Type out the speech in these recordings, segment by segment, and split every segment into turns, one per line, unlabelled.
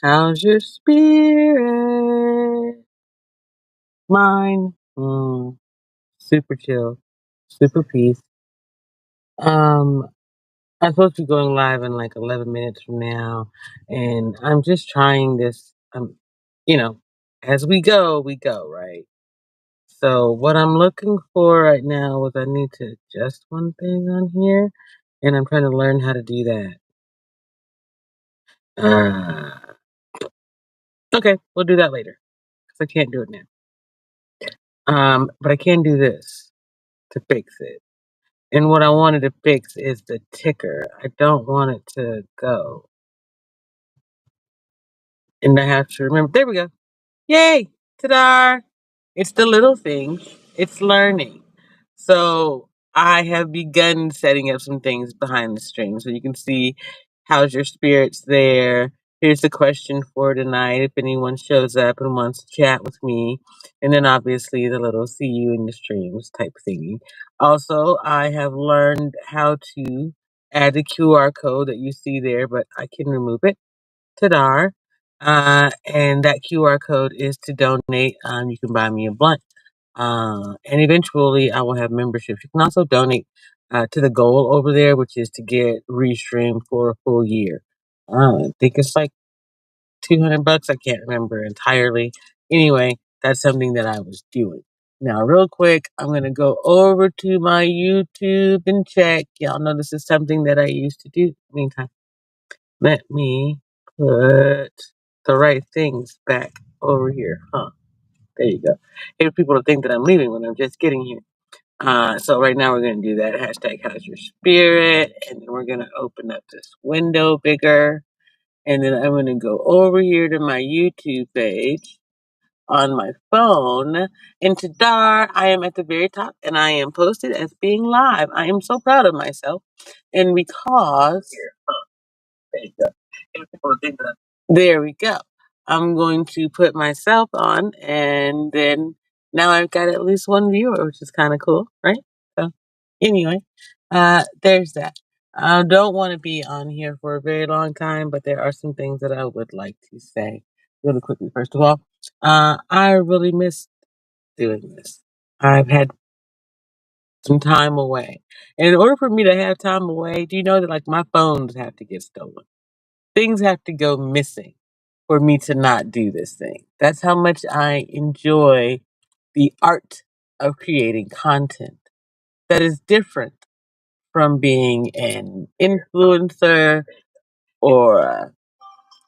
How's your spirit? Mine? Super chill. Super peace. Um, I'm supposed to be going live in like 11 minutes from now, and I'm just trying this. You know, as we go, right? So what I'm looking for right now is I need to adjust one thing on here, and I'm trying to learn how to do that. Uh, okay, we'll do that later because I can't do it now. But I can do this to fix it. And what I wanted to fix is the ticker. I don't want it to go. And I have to remember. There we go. Yay! Ta-da! It's the little things. It's learning. So I have begun setting up some things behind the stream. So you can see how's your spirits there. Here's the question for tonight if anyone shows up and wants to chat with me. And then obviously the little see you in the streams type thingy. Also, I have learned how to add the QR code that you see there, but I can remove it. Tadar. And that QR code is to donate. You can buy me a blunt. And eventually I will have memberships. You can also donate to the goal over there, which is to get Restream for a full year. I think it's like $200. I can't remember entirely. Anyway, that's something that I was doing. Now, real quick, I'm going to go over to my YouTube and check. Y'all know this is something that I used to do. Meantime, let me put the right things back over here. Huh. There you go. Hey, people to think that I'm leaving when I'm just getting here. So right now we're going to do that hashtag how's your spirit. And then we're going to open up this window bigger. And then I'm going to go over here to my YouTube page on my phone. And ta-da, I am at the very top and I am posted as being live. I am so proud of myself. And because there you go. And people think that there we go. I'm going to put myself on, and then now I've got at least one viewer, which is kind of cool, right? So, anyway, there's that. I don't want to be on here for a very long time, but there are some things that I would like to say really quickly. First of all, I really miss doing this. I've had some time away. And in order for me to have time away, do you know that like my phones have to get stolen? Things have to go missing for me to not do this thing. That's how much I enjoy the art of creating content that is different from being an influencer or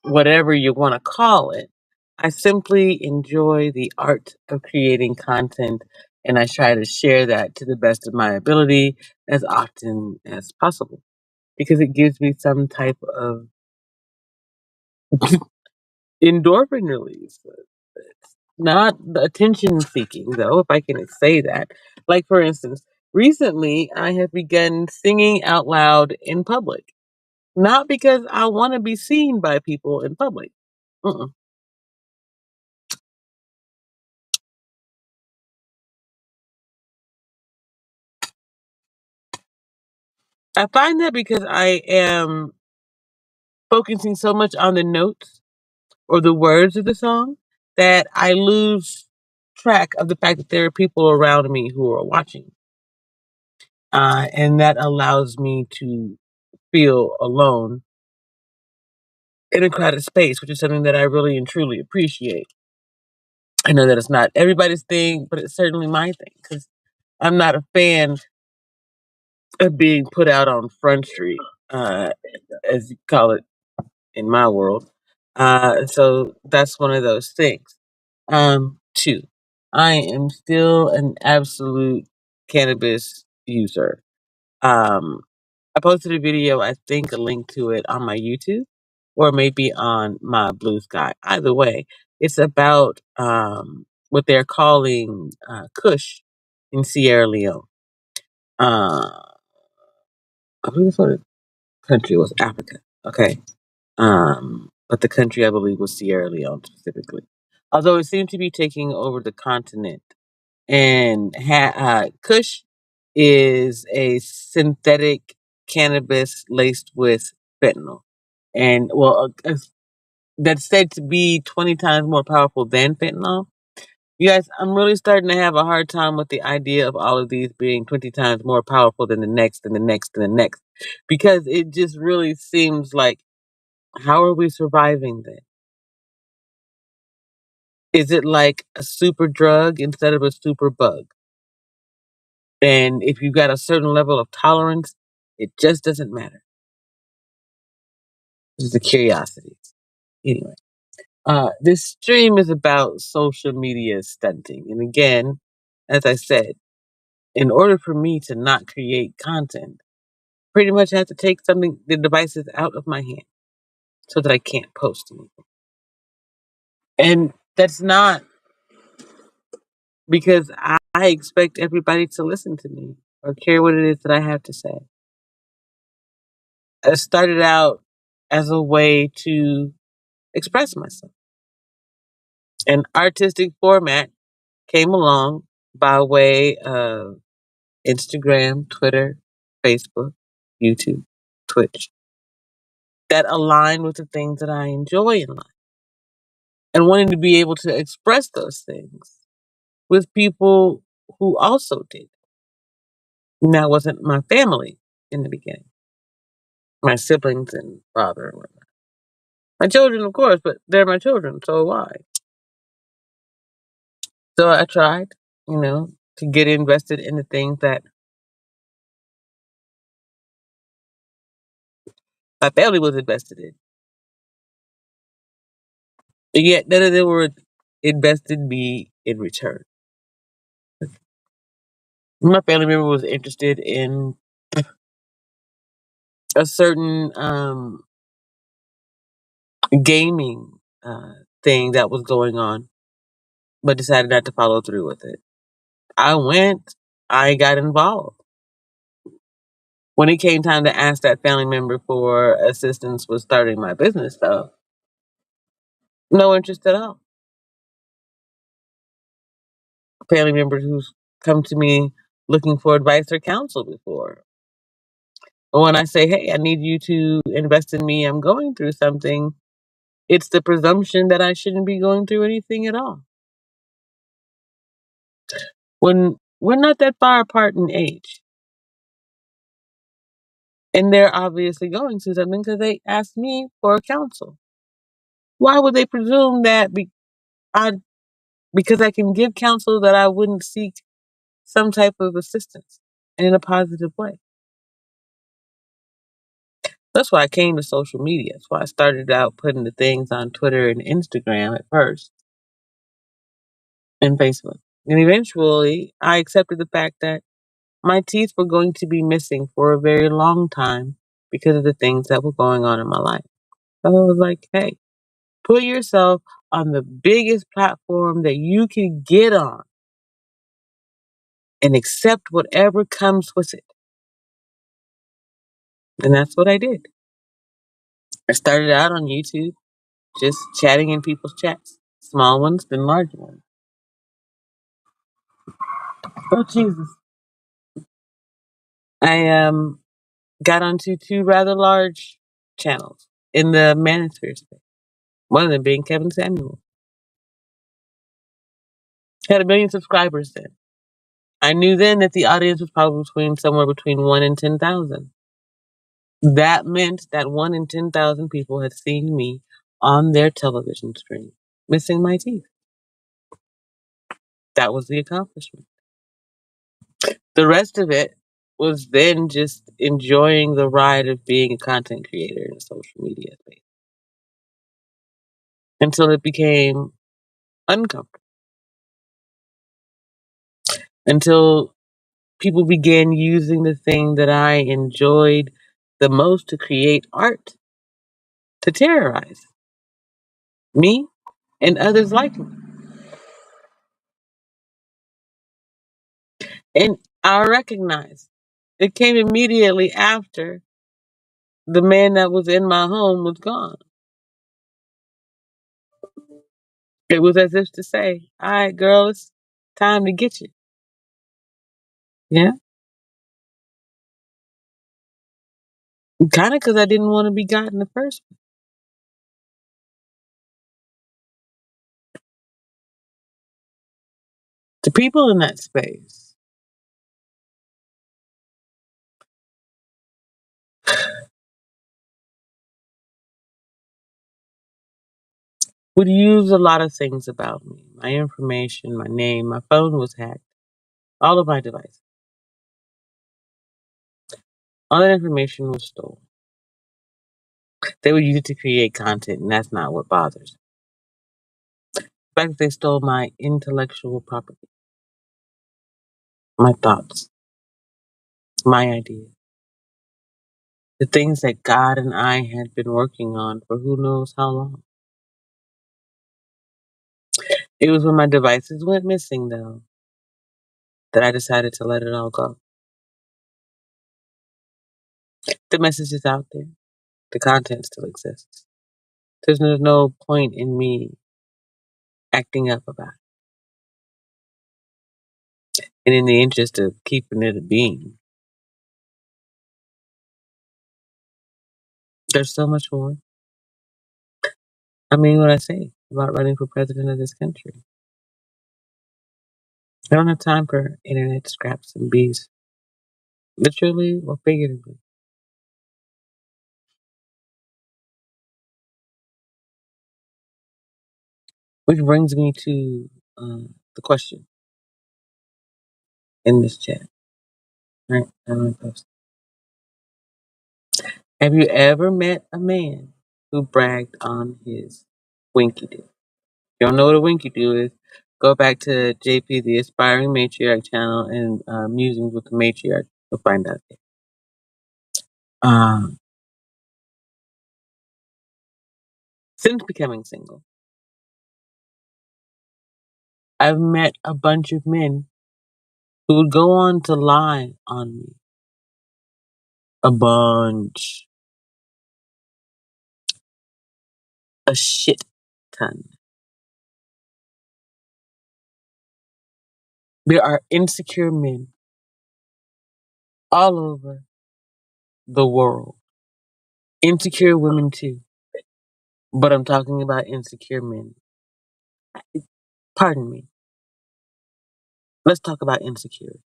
whatever you want to call it. I simply enjoy the art of creating content and I try to share that to the best of my ability as often as possible because it gives me some type of endorphin release. It's not attention seeking, though, if I can say that. Like, for instance, recently I have begun singing out loud in public. Not because I want to be seen by people in public. Mm-mm. I find that because I am focusing so much on the notes or the words of the song that I lose track of the fact that there are people around me who are watching. And that allows me to feel alone in a crowded space, which is something that I really and truly appreciate. I know that it's not everybody's thing, but it's certainly my thing because I'm not a fan of being put out on Front Street, uh, as you call it in my world. So that's one of those things. Two, I am still an absolute cannabis user. Um, I posted a video, I think a link to it on my YouTube or maybe on my Blue Sky. Either way, it's about what they're calling Kush in Sierra Leone. Uh, I believe what country was Africa. Okay. But the country I believe was Sierra Leone specifically. Although it seemed to be taking over the continent. And Kush is a synthetic cannabis laced with fentanyl. And well, that's said to be 20 times more powerful than fentanyl. You guys, I'm really starting to have a hard time with the idea of all of these being 20 times more powerful than the next and the next and the next. Because it just really seems like, how are we surviving then? Is it like a super drug instead of a super bug? And if you've got a certain level of tolerance, it just doesn't matter. Just a curiosity. Anyway, this stream is about social media stunting. And again, as I said, in order for me to not create content, pretty much have to take the devices out of my hand so that I can't post anything. And that's not because I expect everybody to listen to me or care what it is that I have to say. I started out as a way to express myself. An artistic format came along by way of Instagram, Twitter, Facebook, YouTube, Twitch that aligned with the things that I enjoy in life and wanting to be able to express those things with people who also did. And that wasn't my family in the beginning, my siblings and father and whatnot. My children, of course, but they're my children, so why? So I tried, to get invested in the things that my family was invested in. But yet none of them were invested in me in return. My family member was interested in a certain gaming thing that was going on, but decided not to follow through with it. I went, I got involved. When it came time to ask that family member for assistance with starting my business, though, no interest at all. Family members who's come to me looking for advice or counsel before. But when I say, hey, I need you to invest in me, I'm going through something, it's the presumption that I shouldn't be going through anything at all. When we're not that far apart in age. And they're obviously going through something because they asked me for counsel. Why would they presume that I, because I can give counsel that I wouldn't seek some type of assistance and in a positive way? That's why I came to social media. That's why I started out putting the things on Twitter and Instagram at first and Facebook. And eventually I accepted the fact that my teeth were going to be missing for a very long time because of the things that were going on in my life. So I was like, hey, put yourself on the biggest platform that you can get on and accept whatever comes with it. And that's what I did. I started out on YouTube, just chatting in people's chats, small ones, then large ones. Oh, Jesus. I got onto two rather large channels in the manosphere space, one of them being Kevin Samuel. Had 1 million subscribers then. I knew then that the audience was probably somewhere between 1 and 10,000. That meant that 1 in 10,000 people had seen me on their television screen, missing my teeth. That was the accomplishment. The rest of it was then just enjoying the ride of being a content creator in a social media space until it became uncomfortable. Until people began using the thing that I enjoyed the most to create art to terrorize me and others like me. And I recognized it came immediately after the man that was in my home was gone. It was as if to say, all right, girl, it's time to get you. Yeah. Kind of because I didn't want to be got in the first place. People in that space would use a lot of things about me. My information, my name, my phone was hacked, all of my devices. All that information was stolen. They would use it to create content, and that's not what bothers me. The fact that they stole my intellectual property, my thoughts, my ideas, the things that God and I had been working on for who knows how long. It was when my devices went missing, though, that I decided to let it all go. The message is out there. The content still exists. There's no point in me acting up about it. And in the interest of keeping it a being, there's so much more. I mean, what I say about running for president of this country. I don't have time for internet scraps and bees, literally or figuratively. Which brings me to the question in this chat. Right? I'm gonna post. Have you ever met a man who bragged on his winky dick? You don't know what a winky do is? Go back to JP, the Aspiring Matriarch channel, and Musings with the Matriarch. You'll find out there. Um, since becoming single, I've met a bunch of men who would go on to lie on me. A bunch. A shit ton. There are insecure men all over the world. Insecure women too. But I'm talking about insecure men. Pardon me. Let's talk about insecurity.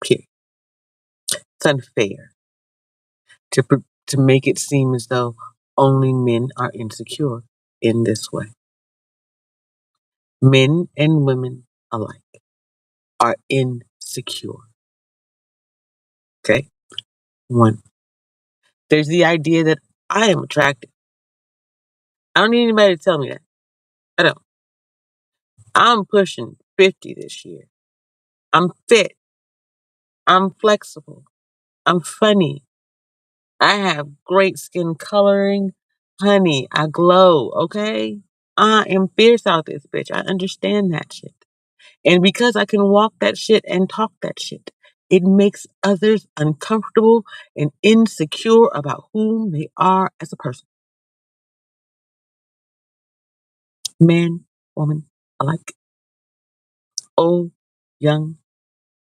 Period. It's unfair to make it seem as though only men are insecure in this way. Men and women alike are insecure. Okay? One. There's the idea that I am attractive. I don't need anybody to tell me that. I don't. I'm pushing 50 this year. I'm fit. I'm flexible. I'm funny. I have great skin coloring. Honey, I glow, okay? I am fierce out this bitch. I understand that shit. And because I can walk that shit and talk that shit, it makes others uncomfortable and insecure about whom they are as a person. Man, woman, alike. Old, young,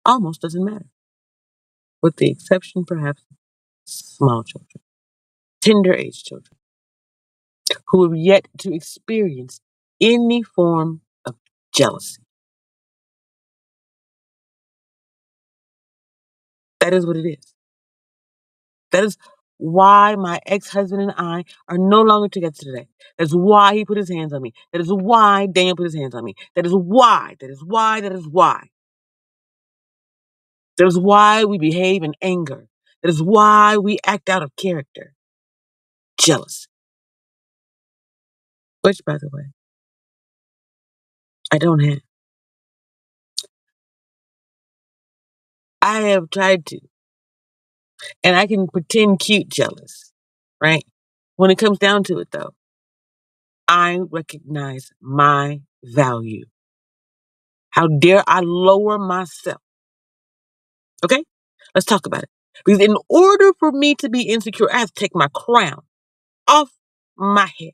almost doesn't matter. With the exception, perhaps, small children, tender age children, who have yet to experience any form of jealousy. That is what it is. That is why my ex-husband and I are no longer together today. That's why he put his hands on me. That is why Daniel put his hands on me. That is why. That is why. That is why. That is why we behave in anger. That is why we act out of character. Jealousy. Which, by the way, I don't have. I have tried to. And I can pretend cute jealous. Right? When it comes down to it, though, I recognize my value. How dare I lower myself? Okay? Let's talk about it. Because in order for me to be insecure, I have to take my crown off my head.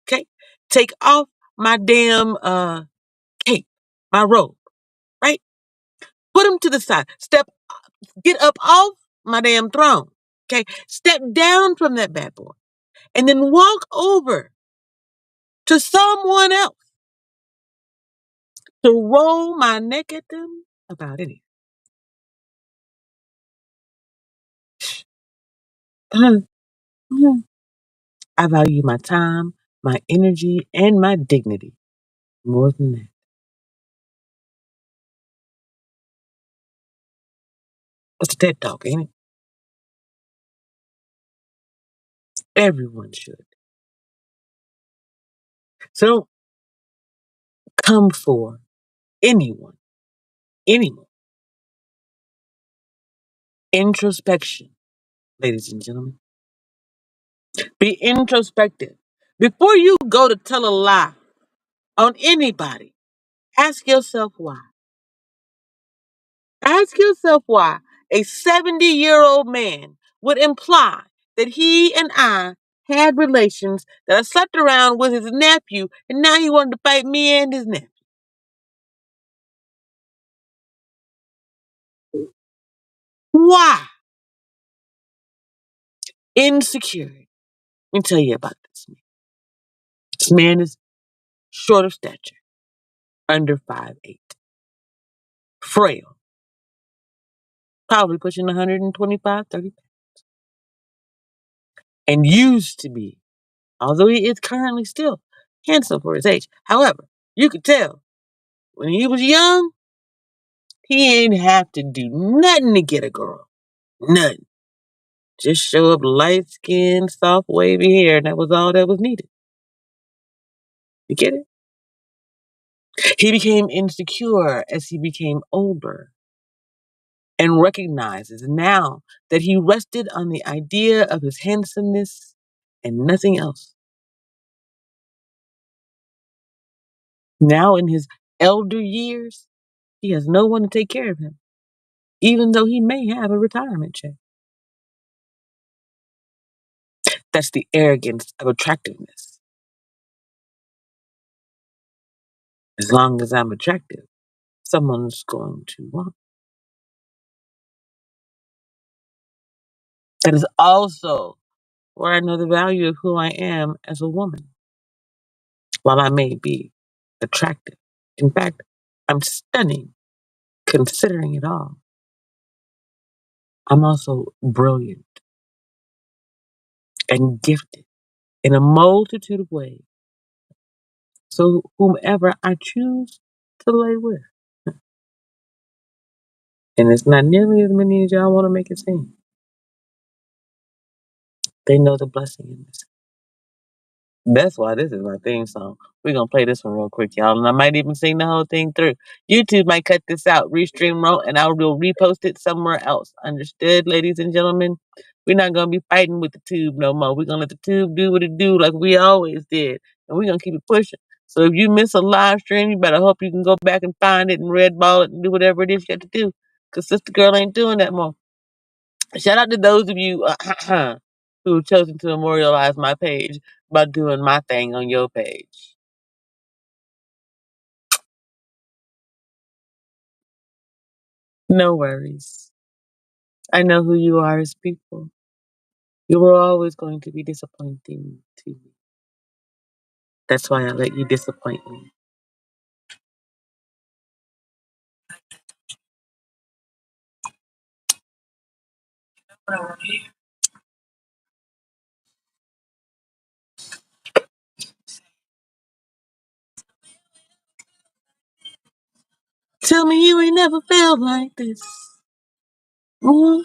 Okay? Take off my damn cape, my robe, right? Put them to the side. Get up off my damn throne. Okay? Step down from that bad boy. And then walk over to someone else to roll my neck at them about anything. I value my time, my energy, and my dignity more than that. It's a TED Talk, ain't it? Everyone should. So don't come for anyone anymore. Introspection, ladies and gentlemen. Be introspective. Before you go to tell a lie on anybody, ask yourself why. Ask yourself why a 70-year-old man would imply that he and I had relations, that I slept around with his nephew, and now he wanted to fight me and his nephew. Why? Insecurity. Let me tell you about this man. This man is short of stature, under 5'8", frail, probably pushing 125, 30, and used to be, although he is currently still handsome for his age. However, you could tell when he was young, he ain't have to do nothing to get a girl. Nothing. Just show up light skinned, soft, wavy hair, and that was all that was needed. You get it? He became insecure as he became older and recognizes now that he rested on the idea of his handsomeness and nothing else. Now, in his elder years, he has no one to take care of him, even though he may have a retirement check. That's the arrogance of attractiveness. As long as I'm attractive, someone's going to want. That is also where I know the value of who I am as a woman. While I may be attractive, in fact, I'm stunning considering it all. I'm also brilliant and gifted in a multitude of ways. So, whomever I choose to lay with, and it's not nearly as many as y'all want to make it seem, they know the blessing in this. That's why this is my theme song. We're gonna play this one real quick, y'all, and I might even sing the whole thing through. YouTube might cut this out, restream and I will repost it somewhere else. Understood, ladies and gentlemen? We're not gonna be fighting with the tube no more. We're gonna let the tube do what it do, like we always did, and we're gonna keep it pushing. So if you miss a live stream, you better hope you can go back and find it and red ball it and do whatever it is you got to do, cause Sister Girl ain't doing that more. Shout out to those of you who've chosen to memorialize my page by doing my thing on your page. No worries. I know who you are as people. You were always going to be disappointing to me. That's why I let you disappoint me. Tell me you ain't never felt like this. Ooh,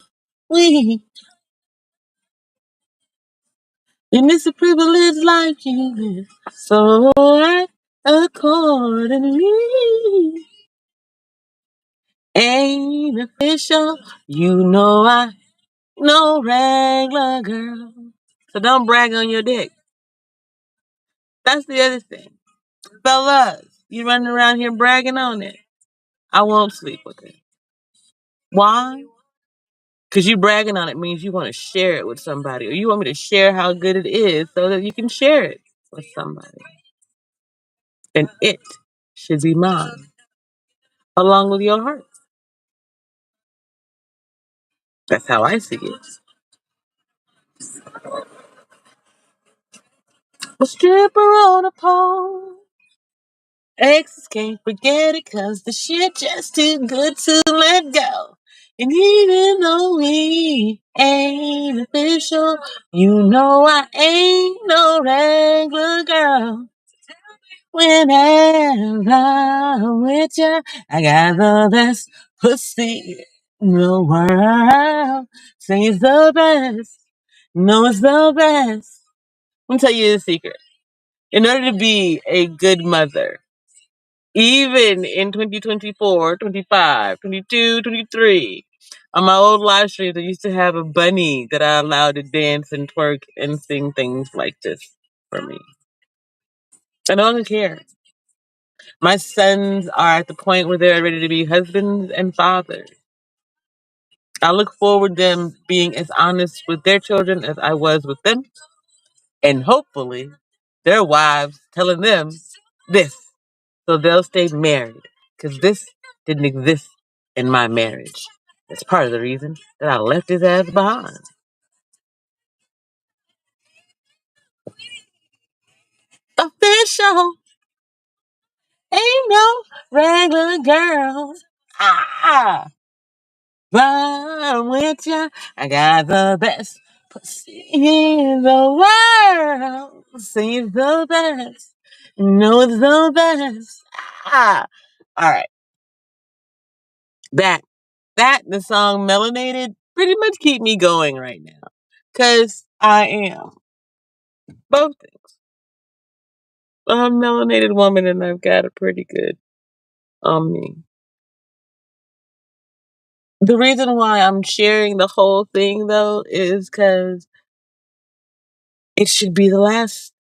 we. And it's a privilege like you. So act accordingly. Ain't official. You know I no regular girl. So don't brag on your dick. That's the other thing. Fellas, you running around here bragging on it. I won't sleep with it. Why? Because you bragging on it means you want to share it with somebody, or you want me to share how good it is so that you can share it with somebody. And it should be mine, along with your heart. That's how I see it. A stripper on a pole. Exes can't forget it 'cause the shit just too good to let go. And even though we ain't official, you know I ain't no regular girl. Whenever I'm with you, I got the best pussy in the world. Say it's the best. No, it's the best. Let me tell you the secret. In order to be a good mother, even in 2024, 25, 22, 23, on my old live streams, I used to have a bunny that I allowed to dance and twerk and sing things like this for me. I don't care. My sons are at the point where they're ready to be husbands and fathers. I look forward to them being as honest with their children as I was with them, and hopefully their wives telling them this so they'll stay married because this didn't exist in my marriage. That's part of the reason that I left his ass behind. Official ain't no regular girl. Ah, run with ya. I got the best pussy in the world. Say it's the best. No, it's the best. Ah, all right. That the song Melanated pretty much keep me going right now. Cause I am both things. I'm a melanated woman and I've got it pretty good on me. The reason why I'm sharing the whole thing though is because it should be the last.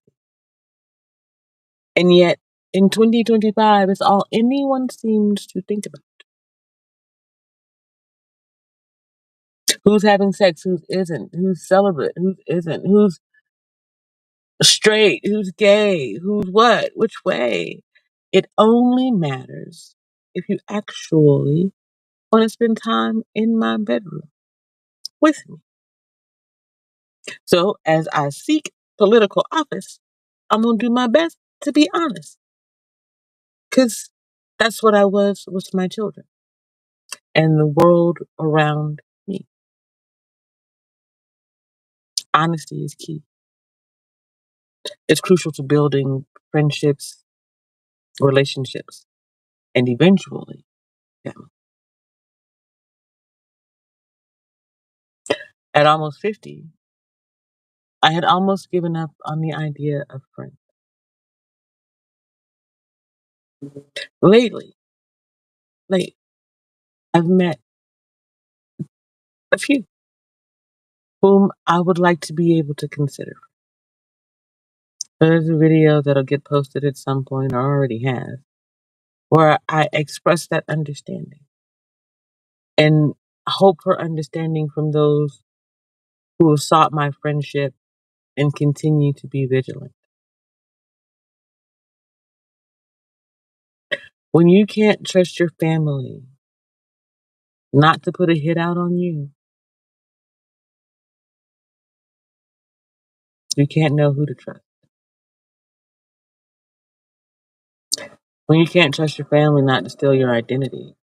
And yet in 2025 it's all anyone seems to think about. Who's having sex, who isn't, who's celibate, who isn't, who's straight, who's gay, who's what, which way. It only matters if you actually want to spend time in my bedroom with me. So as I seek political office, I'm going to do my best to be honest because that's what I was with my children and the world around me. Honesty is key. It's crucial to building friendships, relationships, and eventually family. At almost 50, I had almost given up on the idea of friends. Lately, late, I've met a few whom I would like to be able to consider. There's a video that'll get posted at some point, or already has, where I express that understanding and hope for understanding from those who have sought my friendship and continue to be vigilant. When you can't trust your family not to put a hit out on you, you can't know who to trust. When you can't trust your family not to steal your identity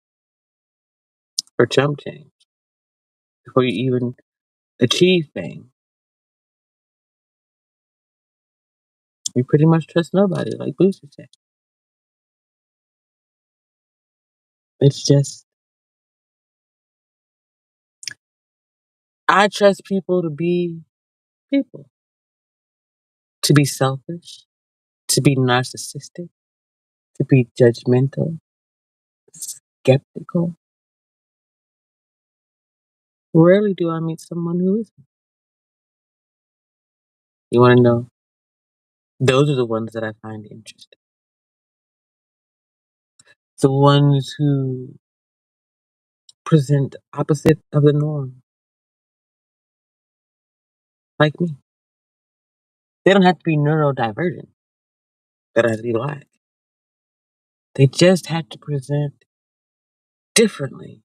for chump change before you even achieve fame, you pretty much trust nobody, like Booster said. It's just, I trust people to be people, to be selfish, to be narcissistic, to be judgmental, skeptical. Rarely do I meet someone who isn't. You want to know? Those are the ones that I find interesting. The ones who present opposite of the norm, like me. They don't have to be neurodivergent, that I be black. They just have to present differently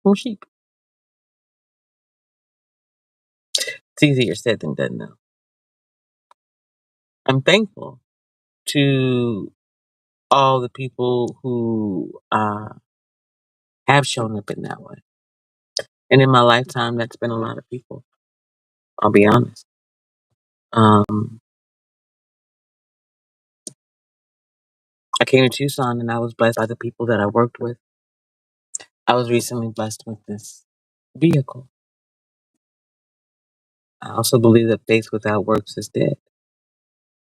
from sheep. It's easier said than done, though. I'm thankful to all the people who have shown up in that way. And in my lifetime, that's been a lot of people. I'll be honest. Um, I came to Tucson and I was blessed by the people that I worked with. I was recently blessed with this vehicle. I also believe that faith without works is dead.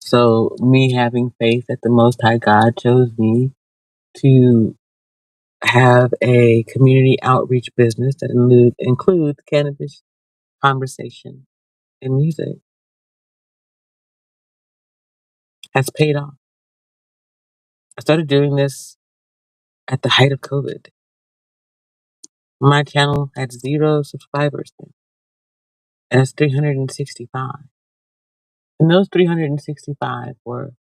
So, me having faith that the Most High God chose me to have a community outreach business that includes cannabis conversation and music has paid off. I started doing this at the height of COVID. My channel had 0 subscribers then, and it's 365. And those 365 were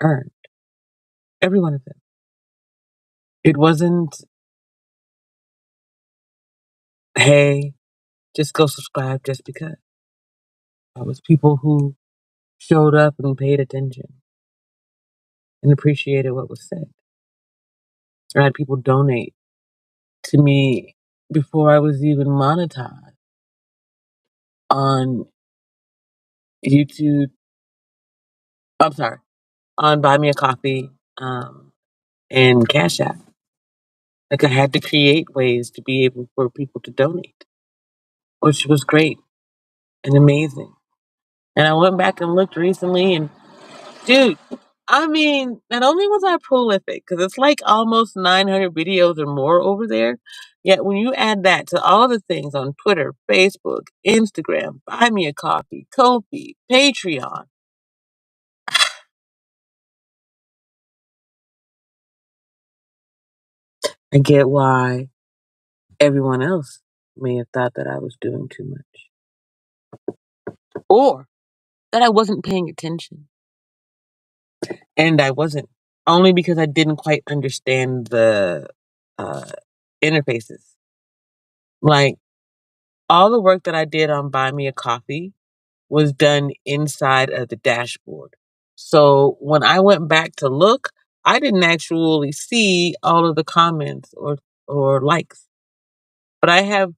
earned, every one of them. It wasn't, hey, just go subscribe just because. It was people who showed up and paid attention and appreciated what was said. I had people donate to me before I was even monetized on YouTube. I'm sorry, on Buy Me a Coffee and Cash App. Like I had to create ways to be able for people to donate, which was great and amazing. And I went back and looked recently, and dude, I mean, not only was I prolific, because it's like almost 900 videos or more over there, yet when you add that to all the things on Twitter, Facebook, Instagram, Buy Me a Coffee, Ko-fi, Patreon, I get why everyone else may have thought that I was doing too much or that I wasn't paying attention. And I wasn't, only because I didn't quite understand the uh, interfaces. Like, all the work that I did on Buy Me a Coffee was done inside of the dashboard. So when I went back to look, I didn't actually see all of the comments or likes. But I have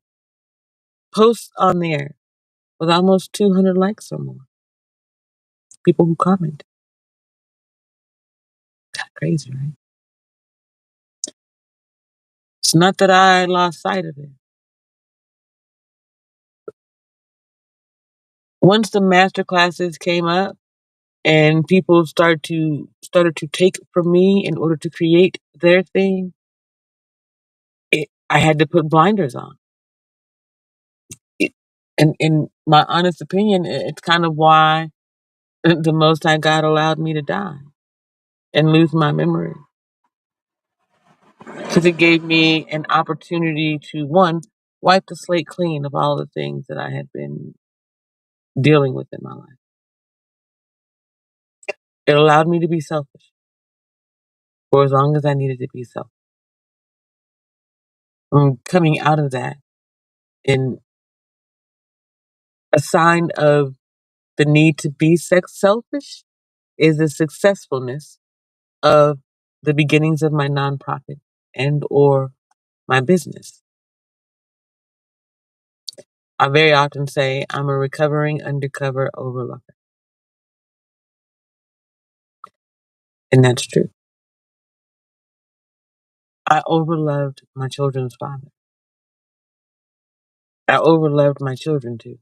posts on there with almost 200 likes or more. People who comment. Crazy, right? It's not that I lost sight of it. Once the master classes came up and people started to take from me in order to create their thing, I had to put blinders on. It, and in my honest opinion, it's kind of why the Most High God allowed me to die and lose my memory. Because it gave me an opportunity to, one, wipe the slate clean of all the things that I had been dealing with in my life. It allowed me to be selfish for as long as I needed to be selfish. Coming out of that, and a sign of the need to be selfish is the successfulness of the beginnings of my nonprofit and or my business. I very often say I'm a recovering undercover overlover. And that's true. I overloved my children's father. I overloved my children too.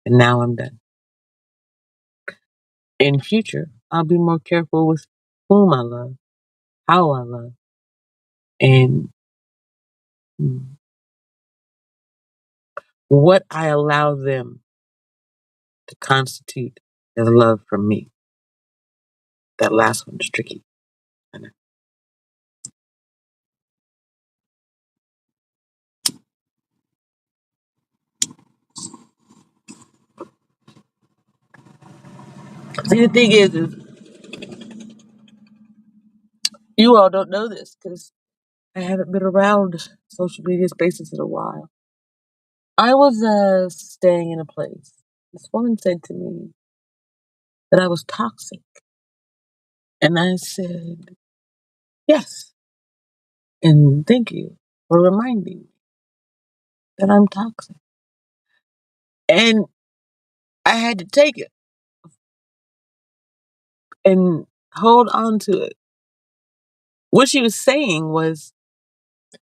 And now I'm done. In future, I'll be more careful with whom I love, how I love, and mm, what I allow them to constitute as love from me. That last one's tricky. I know. See, the thing is you all don't know this because I haven't been around social media spaces in a while. I was staying in a place. This woman said to me that I was toxic. And I said, yes. And thank you for reminding me that I'm toxic. And I had to take it and hold on to it. What she was saying was,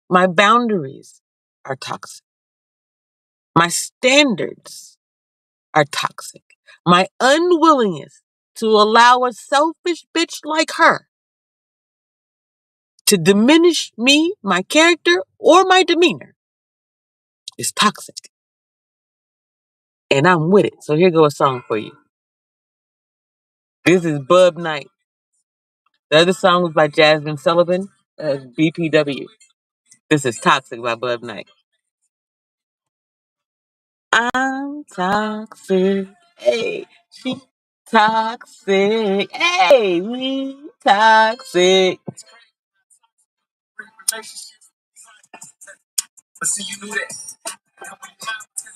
my boundaries are toxic. My standards are toxic. My unwillingness to allow a selfish bitch like her to diminish me, my character, or my demeanor is toxic. And I'm with it. So here go a song for you. This is Bub Night. The other song was by Jasmine Sullivan, BPW. This is Toxic by Bub Night. I'm toxic. Hey, she toxic. Hey, we toxic.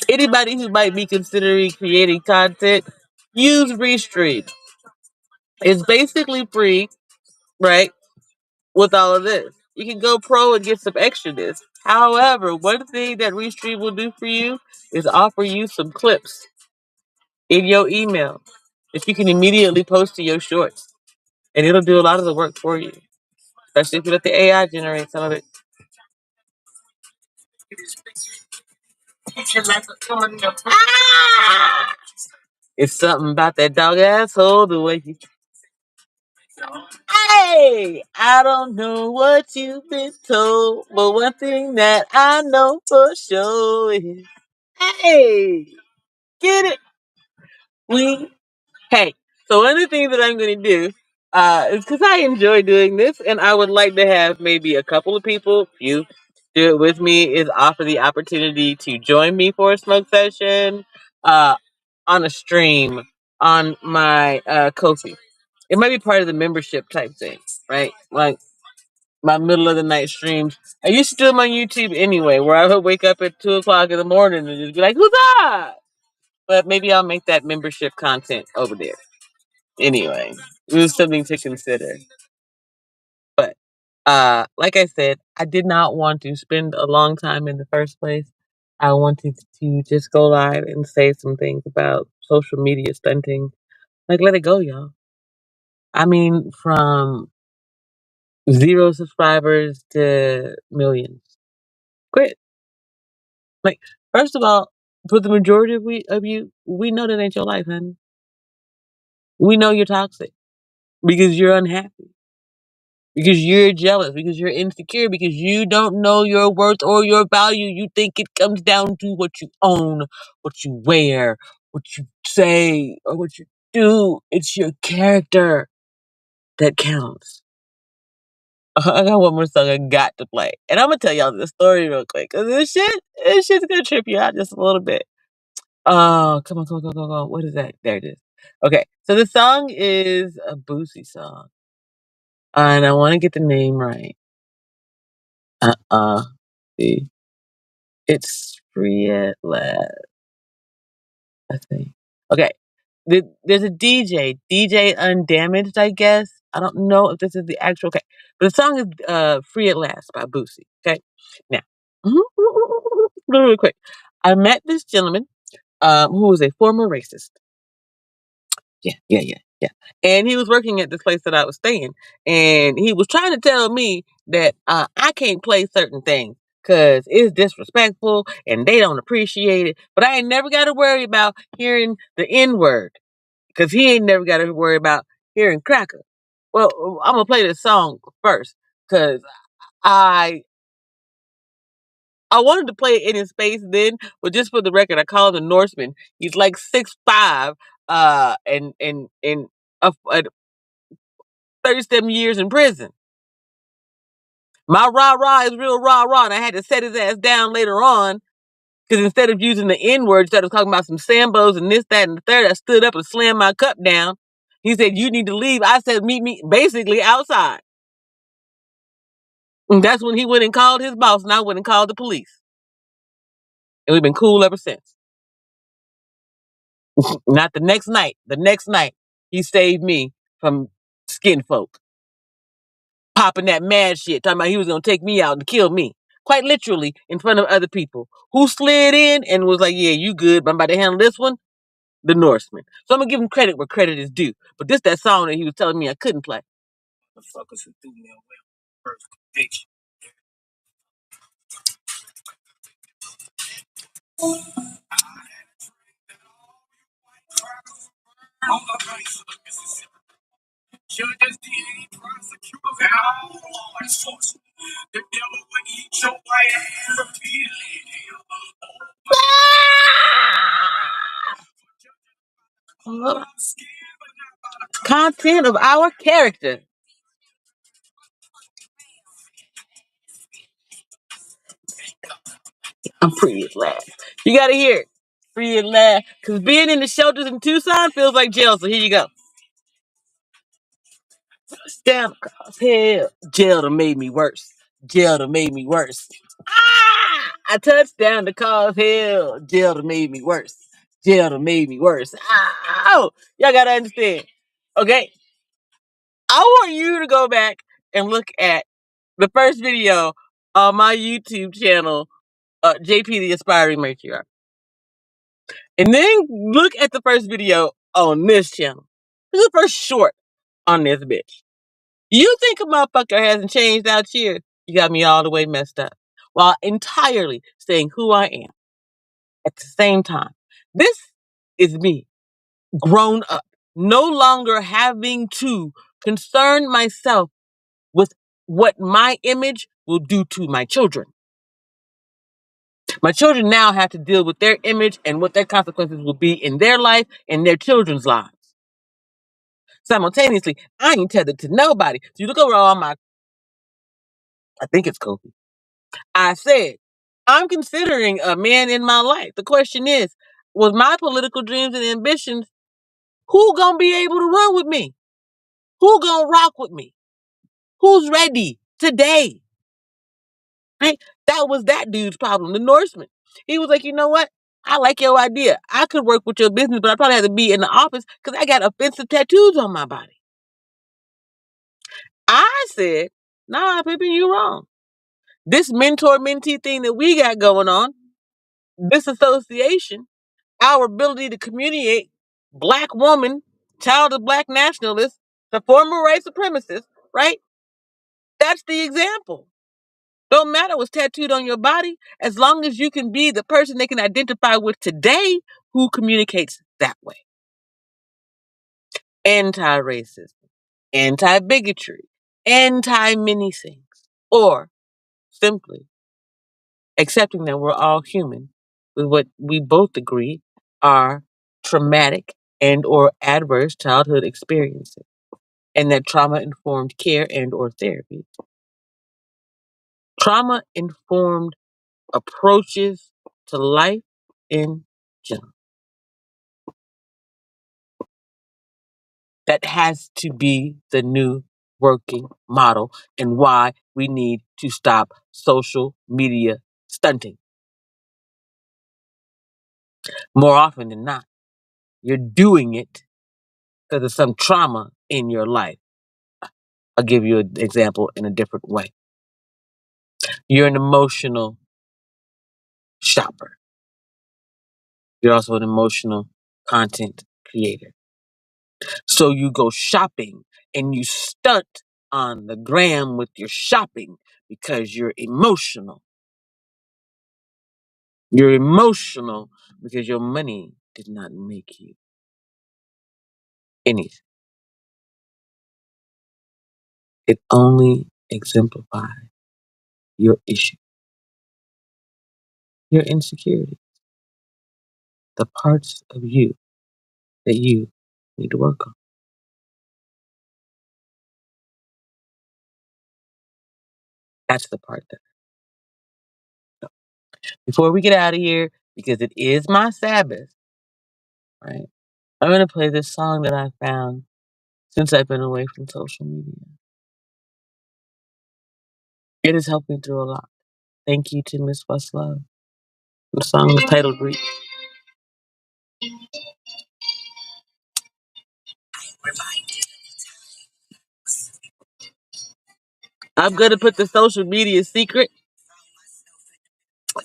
Anybody who might be considering creating content, use Restream. It's basically free, right? With all of this, you can go pro and get some extraness. However, one thing that Restream will do for you is offer you some clips in your email that you can immediately post to your shorts, and it'll do a lot of the work for you, especially if you let the AI generate some of it. Ah! It's something about that dog asshole, the way he. Hey, I don't know what you've been told, but one thing that I know for sure is, hey, get it? We Hey, so one of the things that I'm going to do is because I enjoy doing this, and I would like to have maybe a couple of people, few, do it with me. Is offer the opportunity to join me for a smoke session uh, on a stream on my Ko-fi. It might be part of the membership type thing, right? Like my middle of the night streams. I used to do them on YouTube anyway, where I would wake up at 2 o'clock in the morning and just be like, "Who's that?" But maybe I'll make that membership content over there. Anyway, it was something to consider. But like I said, I did not want to spend a long time in the first place. I wanted to just go live and say some things about social media stunting. Like, let it go, y'all. I mean, from 0 subscribers to millions. Quit. Like, first of all, for the majority of you, we know that ain't your life, honey. We know you're toxic because you're unhappy, because you're jealous, because you're insecure, because you don't know your worth or your value. You think it comes down to what you own, what you wear, what you say, or what you do. It's your character that counts. I got one more song I got to play, and I'm gonna tell y'all this story real quick because this shit's gonna trip you out just a little bit. Oh, come on, come on, come on, come on. What is that? There it is. Okay, so the song is a Boosie song, and I want to get the name right. Uh-uh. See, it's free at last, I think. Okay, there's a DJ Undamaged, I guess. I don't know if this is the actual. Okay, but the song is "Free at Last" by Boosie. Okay, now, really quick, I met this gentleman who was a former racist. Yeah. And he was working at this place that I was staying, and he was trying to tell me that I can't play certain things because it's disrespectful and they don't appreciate it. But I ain't never got to worry about hearing the N word because he ain't never got to worry about hearing cracker. Well, I'm gonna play this song first because I I wanted to play it in his face then, but just for the record, I call him the Norseman. He's like 6'5", and a 37 years in prison. My rah-rah is real rah-rah, and I had to set his ass down later on because instead of using the N-word, instead of talking about some Sambos and this, that, and the third, I stood up and slammed my cup down. He said, "You need to leave." I said, "Meet me basically outside." And that's when he went and called his boss, and I went and called the police. And we've been cool ever since. Not the next night. The next night, he saved me from skin folk. popping that mad shit, talking about he was gonna take me out and kill me. Quite literally in front of other people. Who slid in and was like, yeah, you good, but I'm about to handle this one? The Norseman. So I'm gonna give him credit where credit is due. But this that song that he was telling me I couldn't play. The fuckers who threw me away first conviction. On the banks of the Mississippi. Judges, DA, prosecutors, and all law enforcement. The devil would eat your white ass repeatedly. Content of our character. I'm free at last. You gotta hear it. Free at last. Because being in the shelters in Tucson feels like jail, so here you go. Down across hell. Jail done made me worse. Jail done made me worse. Ah! I touched down to cause hell. Jail done made me worse. Jail done made me worse. Oh, y'all gotta understand. Okay? I want you to go back and look at the first video on my YouTube channel, JP the Aspiring Mercury. And then look at the first video on this channel. This is the first short on this bitch. You think a motherfucker hasn't changed out here? You got me all the way messed up. While entirely saying who I am at the same time. This is me, grown up, no longer having to concern myself with what my image will do to my children. My children now have to deal with their image and what their consequences will be in their life and their children's lives. Simultaneously, I ain't tethered to nobody. So you look over all my, I think it's Kobe. I said, I'm considering a man in my life. The question is, with my political dreams and ambitions, who gonna be able to run with me? Who gonna rock with me? Who's ready today? Right? That was that dude's problem, the Norseman. He was like, you know what? I like your idea. I could work with your business, but I probably have to be in the office because I got offensive tattoos on my body. I said, nah, Pippin, you wrong. This mentor-mentee thing that we got going on, this association, our ability to communicate, black woman, child of black nationalists, the former white supremacist, right? That's the example. Don't matter what's tattooed on your body, as long as you can be the person they can identify with today who communicates that way. Anti-racism, anti-bigotry, anti-many things, or simply accepting that we're all human with what we both agree are traumatic and or adverse childhood experiences, and that trauma-informed care and or therapy, trauma-informed approaches to life in general. That has to be the new working model and why we need to stop social media stunting. More often than not, you're doing it because of some trauma in your life. I'll give you an example in a different way. You're an emotional shopper. You're also an emotional content creator. So you go shopping and you stunt on the gram with your shopping because you're emotional. You're emotional because your money did not make you anything. It only exemplifies your issue, your insecurity, the parts of you that you need to work on. That's the part that. Before we get out of here, because it is my Sabbath, right? I'm going to play this song that I found since I've been away from social media. It has helped me through a lot. Thank you to Miss Westlove. The song is titled Reach. I'm going to put the social media secret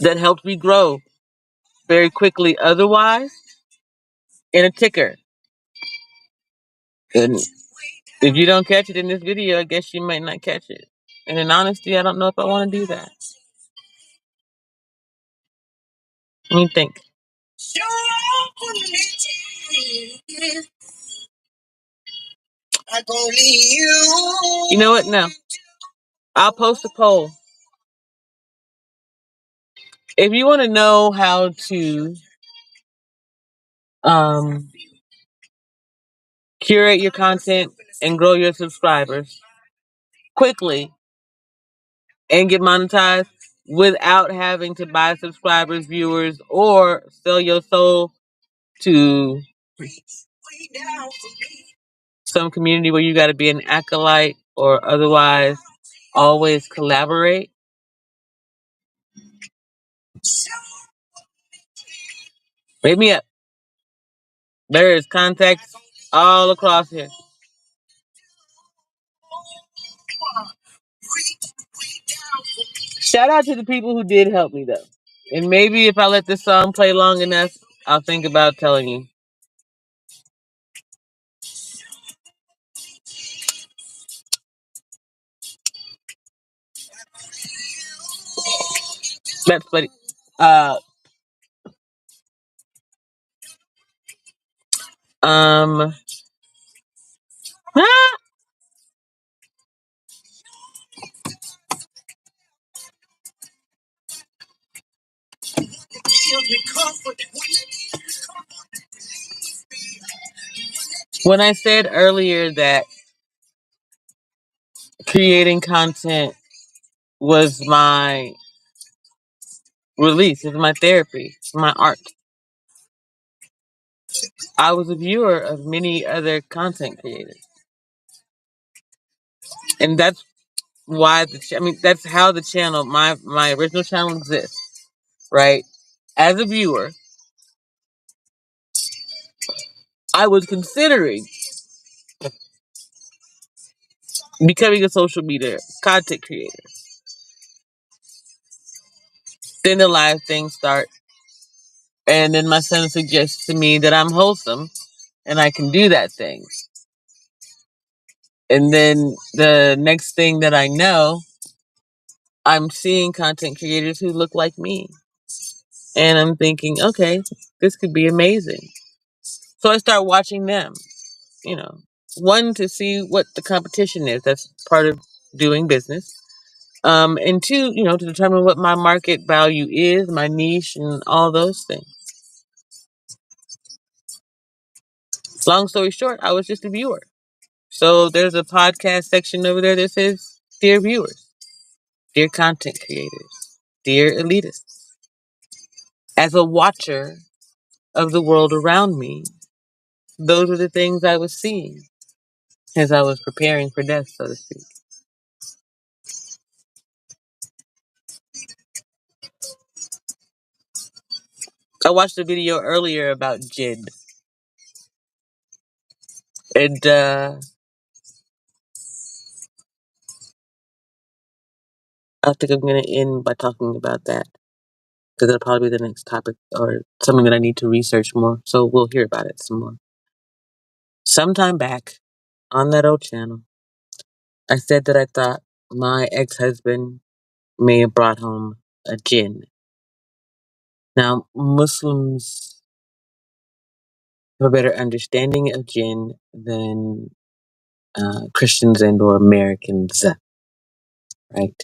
that helped me grow very quickly otherwise in a ticker. And if you don't catch it in this video, I guess you might not catch it. And in honesty, I don't know if I want to do that. Let me think. You know what? No. I'll post a poll. If you want to know how to um, curate your content and grow your subscribers quickly and get monetized without having to buy subscribers, viewers, or sell your soul to some community where you got to be an acolyte or otherwise always collaborate, hit me up. There is contacts all across here. Shout out to the people who did help me though. And maybe if I let this song play long enough, I'll think about telling you. That's funny. Uh, um, when I said earlier that creating content was my release, it's my therapy, it's my art. I was a viewer of many other content creators. And that's why that's how the channel, my original channel exists, right? As a viewer, I was considering becoming a social media content creator. Then the live things start. And then my son suggests to me that I'm wholesome and I can do that thing. And then the next thing that I know, I'm seeing content creators who look like me. And I'm thinking, okay, this could be amazing. So I start watching them, you know, one, to see what the competition is. That's part of doing business. And two, to determine what my market value is, my niche, and all those things. Long story short, I was just a viewer. So there's a podcast section over there that says, Dear viewers, dear content creators, dear elitists. As a watcher of the world around me, those are the things I was seeing as I was preparing for death, so to speak. I watched a video earlier about gin. And I think I'm going to end by talking about that. Because that'll probably be the next topic or something that I need to research more. So we'll hear about it some more. Sometime back on that old channel, I said that I thought my ex-husband may have brought home a jinn. Now, Muslims have a better understanding of jinn than Christians and or Americans, right?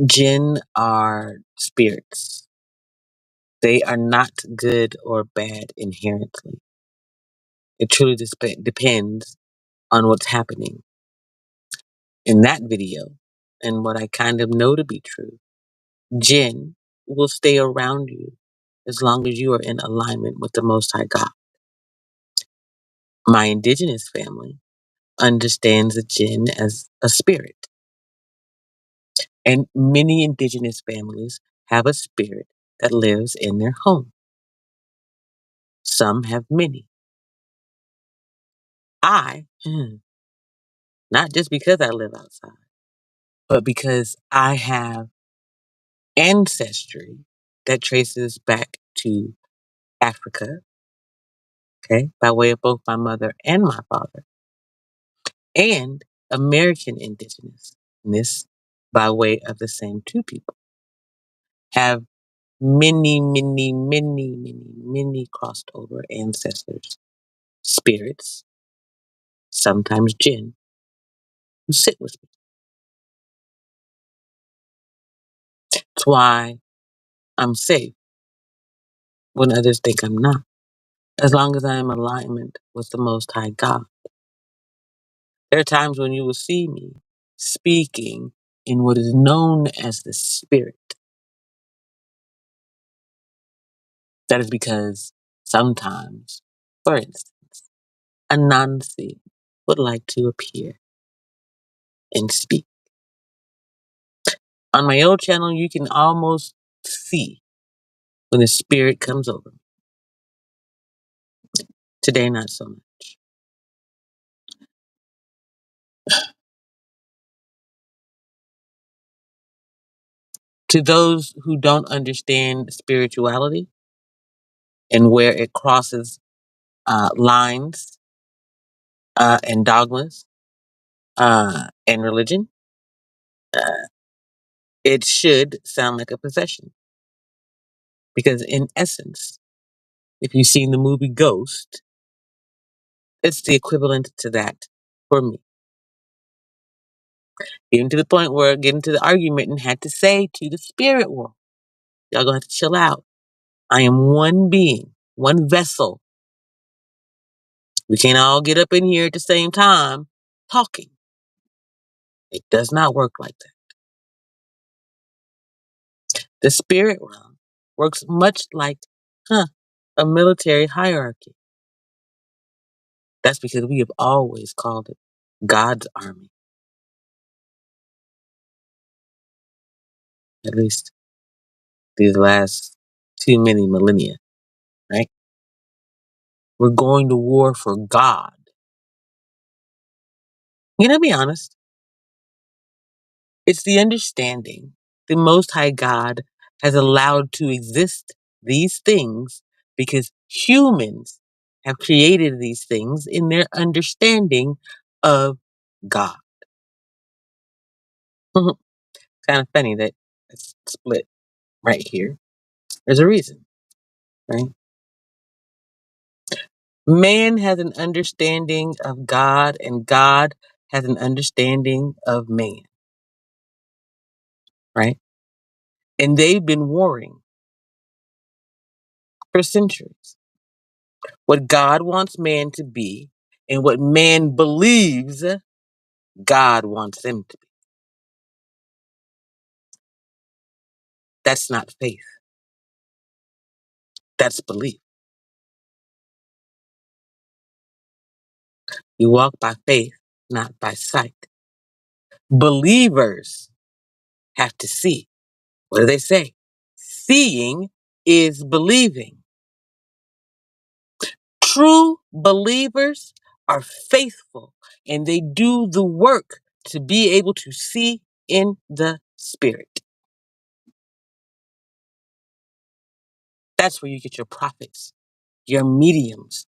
Jinn are spirits. They are not good or bad inherently. It truly depends on what's happening. In that video, and what I kind of know to be true, jinn will stay around you as long as you are in alignment with the Most High God. My indigenous family understands a jinn as a spirit. And many indigenous families have a spirit that lives in their home. Some have many. I, not just because I live outside, but because I have ancestry that traces back to Africa, okay, by way of both my mother and my father, and American indigenousness by way of the same two people, have many, many, many, many, many crossed over ancestors, spirits, sometimes jinn, who sit with me. That's why I'm safe when others think I'm not, as long as I am in alignment with the Most High God. There are times when you will see me speaking in what is known as the spirit. That is because sometimes, for instance, Anansi would like to appear and speak. On my old channel, you can almost see when the spirit comes over. Today, not so much. To those who don't understand spirituality and where it crosses lines and dogmas and religion, uh, it should sound like a possession. Because in essence, if you've seen the movie Ghost, it's the equivalent to that for me. Even to the point where I get into the argument and had to say to the spirit world, y'all gonna have to chill out. I am one being, one vessel. We can't all get up in here at the same time talking. It does not work like that. The spirit realm works much like a military hierarchy. That's because we have always called it God's army, at least these last too many millennia, right? We're going to war for God. You know, to be honest, it's the understanding the Most High God has allowed to exist these things because humans have created these things in their understanding of God. Kind of funny that it's split right here. There's a reason, right? Man has an understanding of God, and God has an understanding of man, right? And they've been warring for centuries. What God wants man to be and what man believes God wants them to be. That's not faith. That's belief. You walk by faith, not by sight. Believers have to see. What do they say? Seeing is believing. True believers are faithful and they do the work to be able to see in the spirit. That's where you get your prophets, your mediums,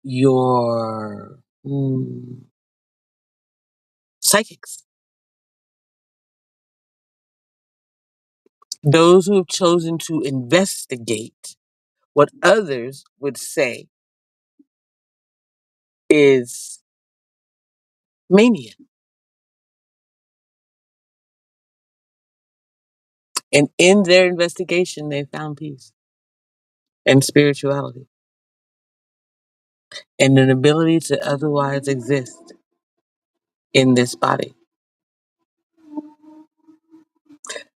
your psychics. Those who have chosen to investigate what others would say is mania. And in their investigation, they found peace and spirituality and an ability to otherwise exist in this body.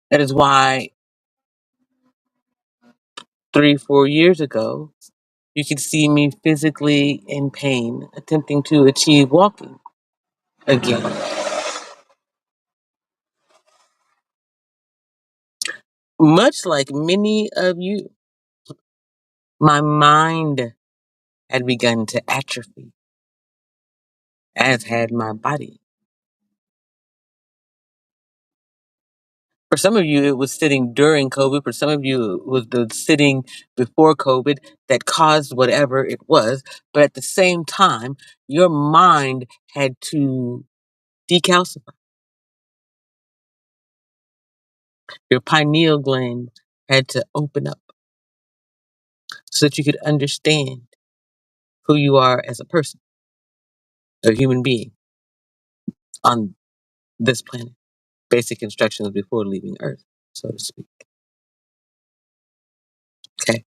That is why 3, 4 years ago, you could see me physically in pain, attempting to achieve walking again. Much like many of you, my mind had begun to atrophy, as had my body. For some of you, it was sitting during COVID. For some of you, it was the sitting before COVID that caused whatever it was. But at the same time, your mind had to decalcify. Your pineal gland had to open up so that you could understand who you are as a person, a human being on this planet. Basic instructions before leaving Earth, so to speak. Okay.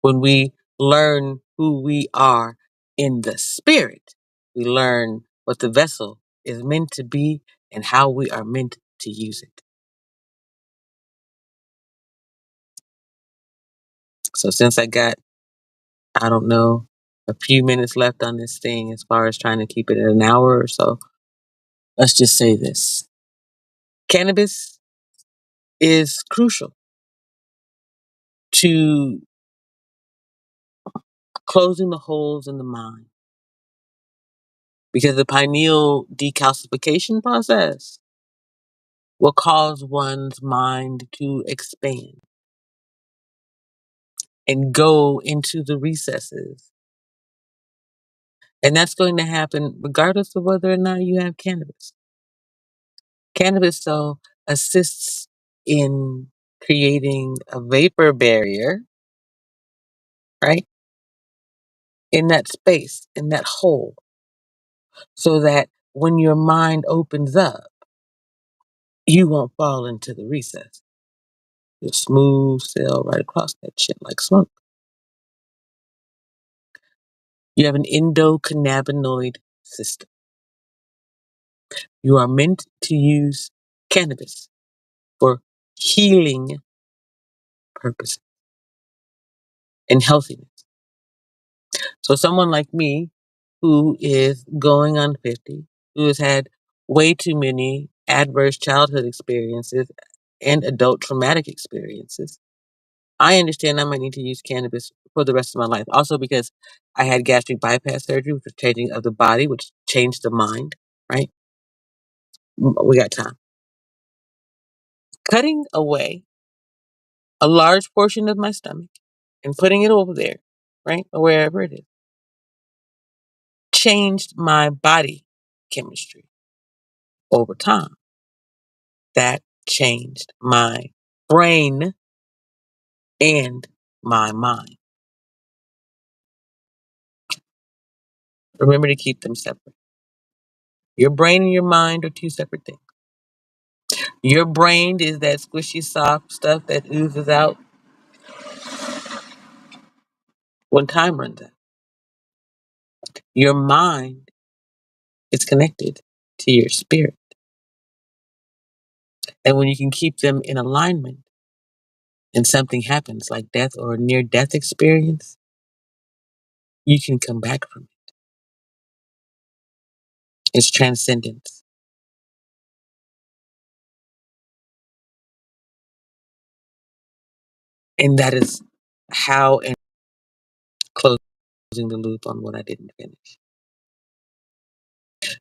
When we learn who we are in the spirit, we learn what the vessel is meant to be and how we are meant to use it. So since I got, I don't know, a few minutes left on this thing as far as trying to keep it at an hour or so, let's just say this. Cannabis is crucial to closing the holes in the mind because the pineal decalcification process will cause one's mind to expand and go into the recesses. And that's going to happen regardless of whether or not you have cannabis. Cannabis, though, assists in creating a vapor barrier, right? In that space, in that hole, so that when your mind opens up, you won't fall into the recess. You'll smooth sail right across that shit like smoke. You have an endocannabinoid system. You are meant to use cannabis for healing purposes and healthiness. So someone like me who is going on 50, who has had way too many adverse childhood experiences and adult traumatic experiences, I understand I might need to use cannabis for the rest of my life. Also because I had gastric bypass surgery, which was changing of the body, which changed the mind, right? We got time. Cutting away a large portion of my stomach and putting it over there, right? Or wherever it is, changed my body chemistry over time. That changed my brain and my mind. Remember to keep them separate. Your brain and your mind are two separate things. Your brain is that squishy, soft stuff that oozes out when time runs out. Your mind is connected to your spirit. And when you can keep them in alignment and something happens like death or a near death experience, you can come back from it. It's transcendence. And that is how, and closing the loop on what I didn't finish.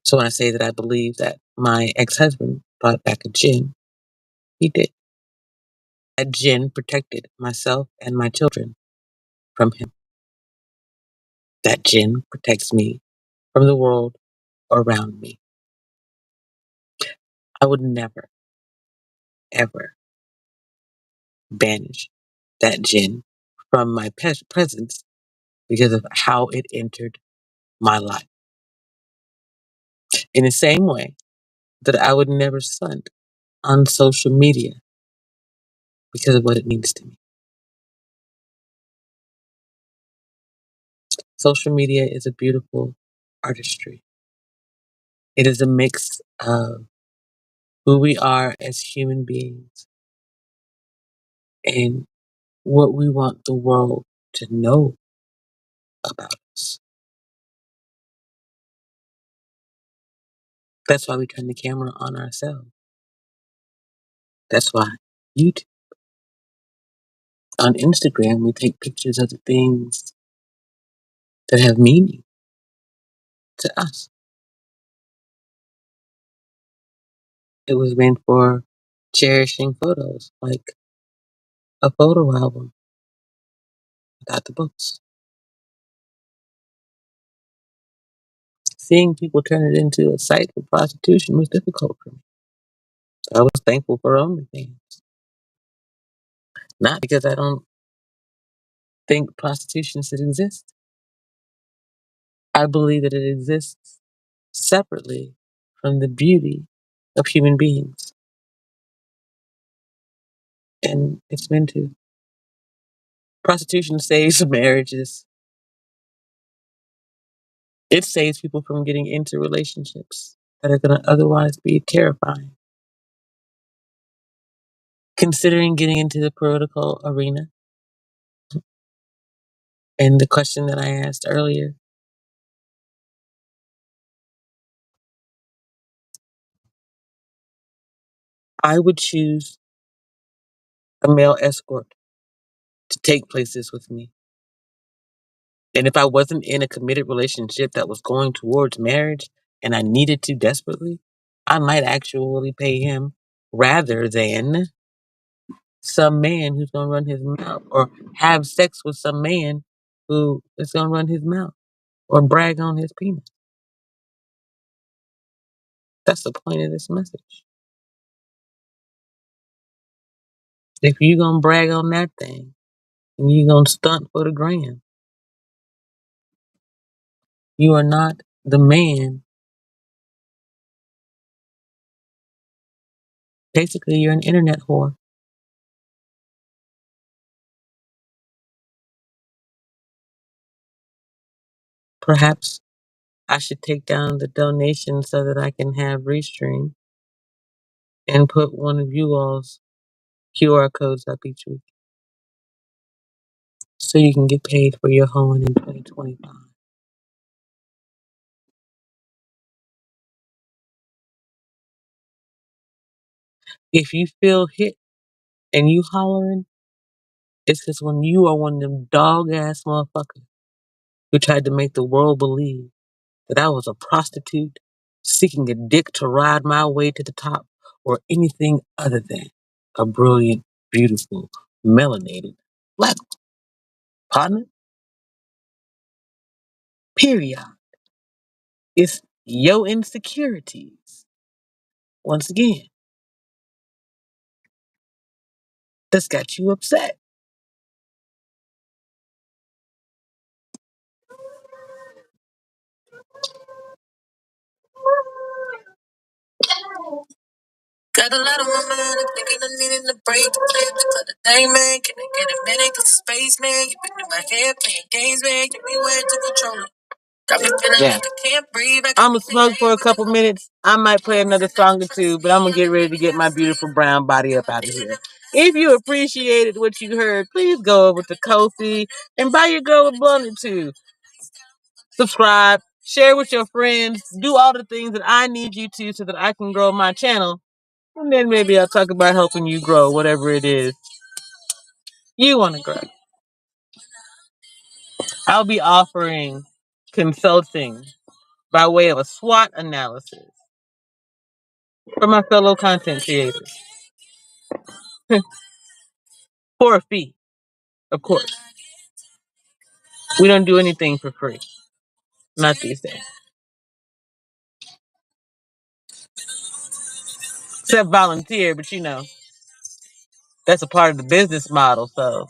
So when I say that I believe that my ex-husband brought back a gin, he did. That gin protected myself and my children from him. That gin protects me from the world around me. I would never, ever banish that gin from my presence because of how it entered my life. In the same way that I would never stunt on social media because of what it means to me. Social media is a beautiful artistry. It is a mix of who we are as human beings and what we want the world to know about us. That's why we turn the camera on ourselves. That's why YouTube. On Instagram, we take pictures of the things that have meaning to us. It was meant for cherishing photos like a photo album without the books. Seeing people turn it into a site for prostitution was difficult for me. I was thankful for OnlyFans. Not because I don't think prostitution should exist. I believe that it exists separately from the beauty of human beings. And it's meant to. Prostitution saves marriages. It saves people from getting into relationships that are going to otherwise be terrifying. Considering getting into the political arena, and the question that I asked earlier, I would choose a male escort to take places with me. And if I wasn't in a committed relationship that was going towards marriage and I needed to desperately, I might actually pay him rather than some man who's going to run his mouth or have sex with some man who is going to run his mouth or brag on his penis. That's the point of this message. If you're going to brag on that thing and you're going to stunt for the gram, you are not the man. Basically, you're an internet whore. Perhaps I should take down the donation so that I can have Restream and put one of you all's QR codes up each week so you can get paid for your hoeing in 2025. If you feel hit and you hollering, it's because when you are one of them dog ass motherfuckers who tried to make the world believe that I was a prostitute seeking a dick to ride my way to the top or anything other than a brilliant, beautiful, melanated black partner, period. It's your insecurities, once again, that's got you upset. Got a lot on my mind, I'm thinking I needed a break to play because the day, man. Can I get a minute? Cause space, man. You been in my head playing games, man. Give me way to control it. Got me feeling like I can't breathe. I'm gonna smoke for a couple minutes. I might play another song or two, but I'm gonna get ready to get my beautiful brown body up out of here. If you appreciated what you heard, please go over to Kofi and buy your girl a blunt or two. Subscribe, share with your friends, do all the things that I need you to so that I can grow my channel. And then maybe I'll talk about helping you grow whatever it is you want to grow. I'll be offering consulting by way of a SWOT analysis for my fellow content creators for a fee, of course. We don't do anything for free, not these days, except volunteer. But that's a part of the business model, so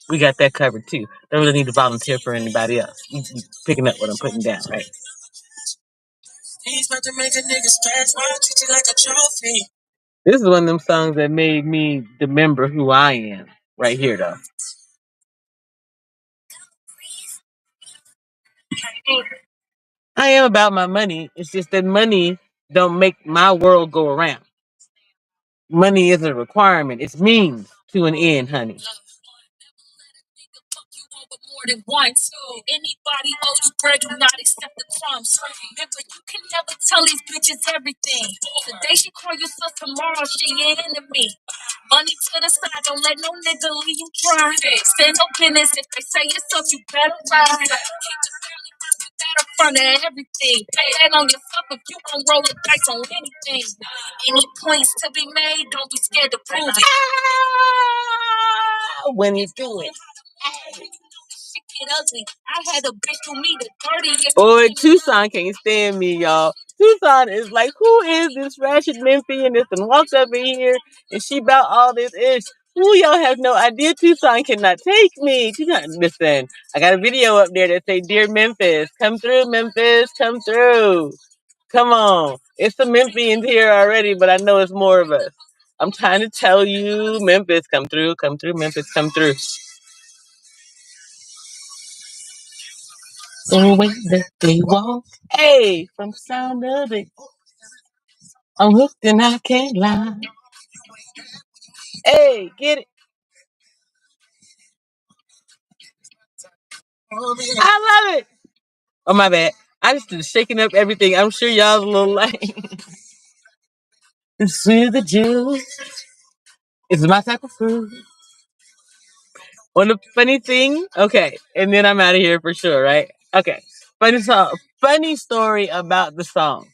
we got that covered too. Don't really need to volunteer for anybody else. You picking up what I'm putting down, right? This is one of them songs that made me remember who I am, right here, though. I am about my money. It's just that money don't make my world go around. Money is a requirement. It's means to an end, honey. More than one. So anybody owes you bread, do not accept the crumbs. Remember, you can never tell these bitches everything. Today she call you sus, tomorrow she your enemy. Money to the side, don't let no nigga leave you dry. Stand no business if they say it's up, you better ride. front of everything. Bet on yourself if you gon' roll the dice on anything. Any points to be made, don't be scared to prove it. When you do it. Shit get ugly. I had a bitch do me the dirtiest. Boy, Tucson can't stand me, y'all. Tucson is like, who is this ratchet Memphian that's and walked up in here and she about all this ish? Ooh, y'all have no idea. Tucson cannot take me. Tucson, listen, I got a video up there that say, "Dear Memphis, come through, Memphis, come through. Come on." It's some Memphians here already, but I know it's more of us. I'm trying to tell you, Memphis, come through, Memphis, come through. The way that they walk, hey, from sound of it, I'm hooked and I can't lie. Hey, get it. I love it. Oh, my bad. I just been shaking up everything. I'm sure y'all's a little like, it's with the juice. It's my type of food. Well, the funny thing, okay, and then I'm out of here for sure, right? Okay. Funny song, funny story about the song.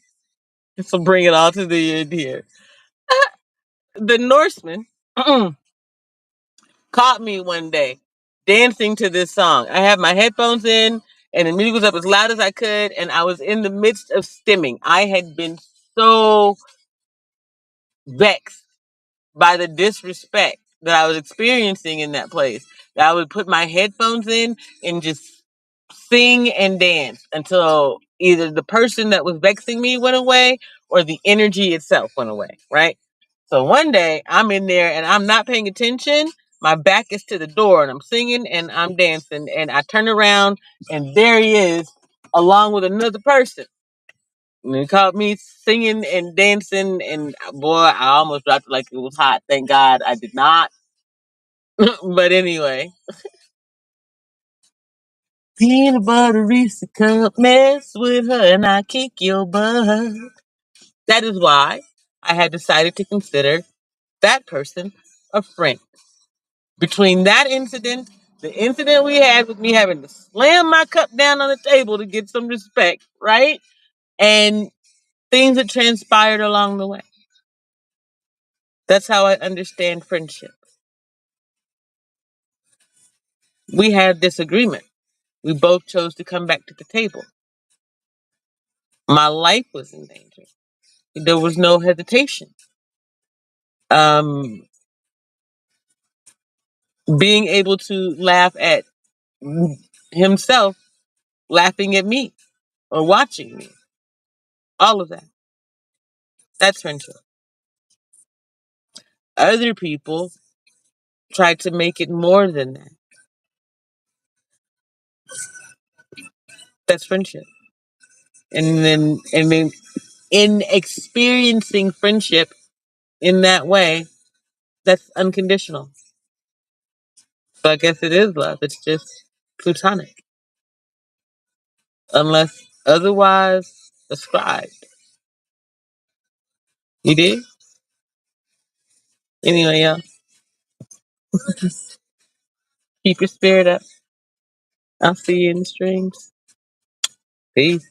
This will bring it all to the end here. The Norseman caught me one day dancing to this song. I had my headphones in and the music was up as loud as I could, and I was in the midst of stimming. I had been so vexed by the disrespect that I was experiencing in that place that I would put my headphones in and just sing and dance until either the person that was vexing me went away or the energy itself went away, right? So one day I'm in there and I'm not paying attention. My back is to the door and I'm singing and I'm dancing and I turn around and there he is along with another person. And he caught me singing and dancing and boy, I almost dropped it like it was hot. Thank God I did not. But anyway, peanut butter Reese cup, mess with her and I kick your butt. That is why I had decided to consider that person a friend. Between that incident, the incident we had with me having to slam my cup down on the table to get some respect, right? And things that transpired along the way. That's how I understand friendship. We had disagreement. We both chose to come back to the table. My life was in danger. There was no hesitation. Um, Being able to laugh at himself, laughing at me, or watching me, all of that. That's friendship. Other people try to make it more than that. That's friendship. And then in experiencing friendship in that way, that's unconditional. So I guess it is love. It's just platonic. Unless otherwise ascribed. You did? Anyway, y'all, keep your spirit up. I'll see you in the streams. Peace.